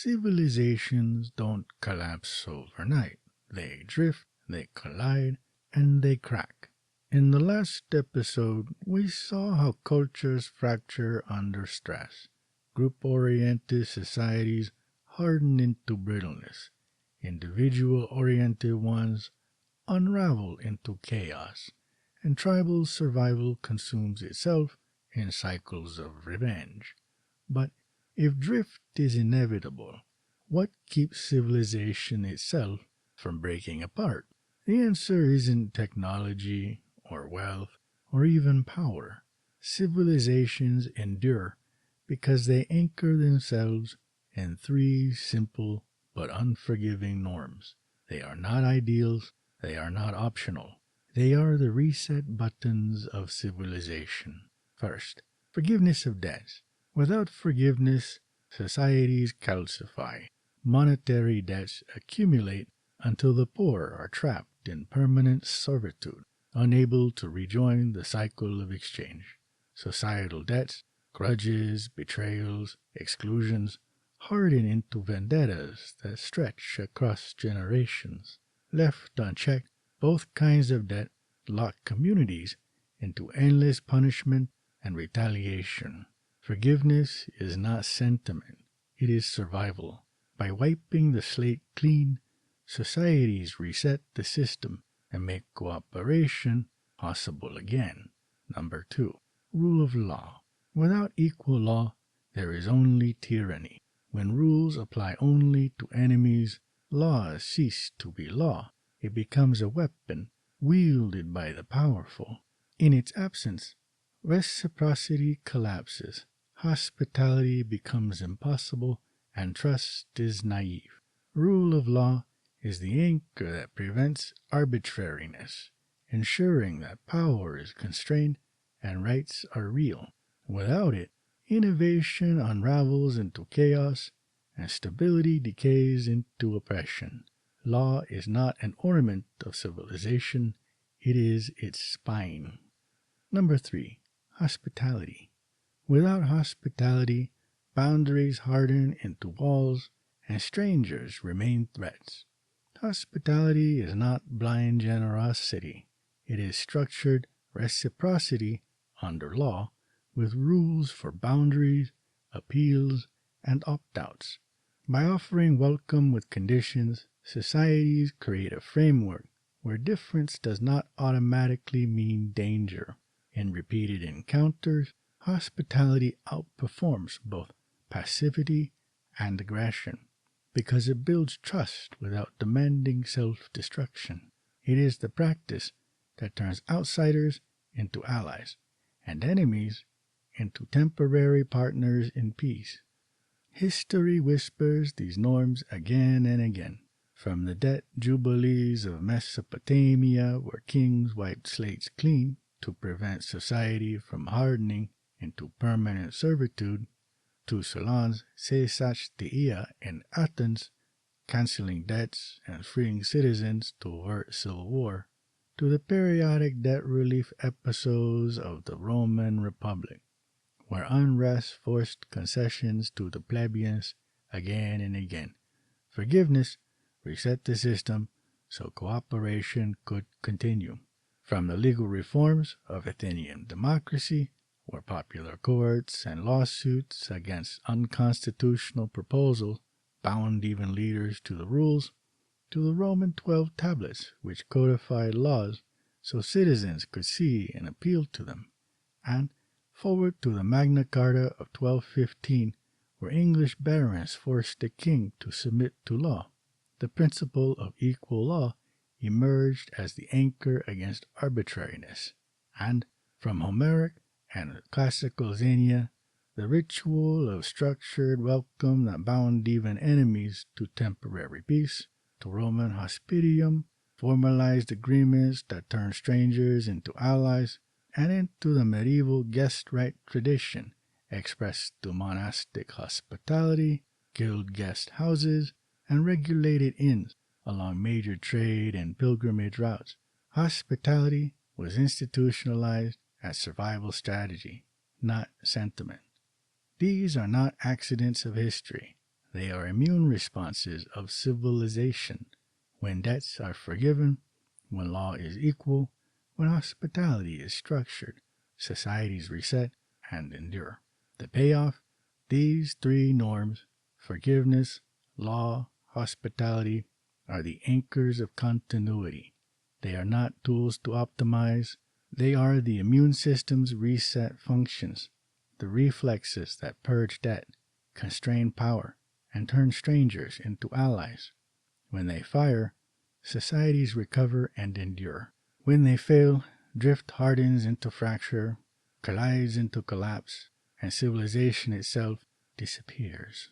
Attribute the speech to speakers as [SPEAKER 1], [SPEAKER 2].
[SPEAKER 1] Civilizations don't collapse overnight. They drift, they collide, and they crack. In the last episode, we saw how cultures fracture under stress. Group-oriented societies harden into brittleness. Individual-oriented ones unravel into chaos. And tribal survival consumes itself in cycles of revenge. But if drift is inevitable, what keeps civilization itself from breaking apart? The answer isn't technology or wealth or even power. Civilizations endure because they anchor themselves in three simple but unforgiving norms. They are not ideals, they are not optional. They are the reset buttons of civilization. First, forgiveness of debts. Without forgiveness, societies calcify. Monetary debts accumulate until the poor are trapped in permanent servitude, unable to rejoin the cycle of exchange. Societal debts, grudges, betrayals, exclusions, harden into vendettas that stretch across generations. Left unchecked, both kinds of debt lock communities into endless punishment and retaliation. Forgiveness is not sentiment, it is survival. By wiping the slate clean, societies reset the system and make cooperation possible again. Number 2, rule of law. Without equal law, there is only tyranny. When rules apply only to enemies, laws cease to be law. It becomes a weapon wielded by the powerful. In its absence, reciprocity collapses, hospitality becomes impossible, and trust is naive. Rule of law is the anchor that prevents arbitrariness, ensuring that power is constrained and rights are real. Without it, innovation unravels into chaos and stability decays into oppression. Law is not an ornament of civilization, it is its spine. Number 3, hospitality. Without hospitality, boundaries harden into walls and strangers remain threats. Hospitality is not blind generosity, it is structured reciprocity under law with rules for boundaries, appeals, and opt-outs. By offering welcome with conditions, societies create a framework where difference does not automatically mean danger. In repeated encounters, hospitality outperforms both passivity and aggression because it builds trust without demanding self-destruction. It is the practice that turns outsiders into allies and enemies into temporary partners in peace. History whispers these norms again and again. From the debt jubilees of Mesopotamia, where kings wiped slates clean to prevent society from hardening into permanent servitude, to Solon's Seisachtheia in Athens, canceling debts and freeing citizens to avert civil war, to the periodic debt relief episodes of the Roman Republic, where unrest forced concessions to the plebeians again and again. Forgiveness reset the system so cooperation could continue. From the legal reforms of Athenian democracy, where popular courts and lawsuits against unconstitutional proposals bound even leaders to the rules, to the Roman 12 tablets which codified laws so citizens could see and appeal to them, and forward to the Magna Carta of 1215, where English barons forced the king to submit to law. The principle of equal law emerged as the anchor against arbitrariness, and from Homeric and classical Xenia, the ritual of structured welcome that bound even enemies to temporary peace, to Roman hospitium, formalized agreements that turned strangers into allies, and into the medieval guest right tradition expressed through monastic hospitality, guild guest houses, and regulated inns along major trade and pilgrimage routes. Hospitality was institutionalized as survival strategy, not sentiment. These are not accidents of history. They are immune responses of civilization. When debts are forgiven, when law is equal, when hospitality is structured, societies reset and endure. The payoff? These three norms, forgiveness, law, hospitality, are the anchors of continuity. They are not tools to optimize. They are the immune system's reset functions, the reflexes that purge debt, constrain power, and turn strangers into allies. When they fire, societies recover and endure. When they fail, drift hardens into fracture, collides into collapse, and civilization itself disappears.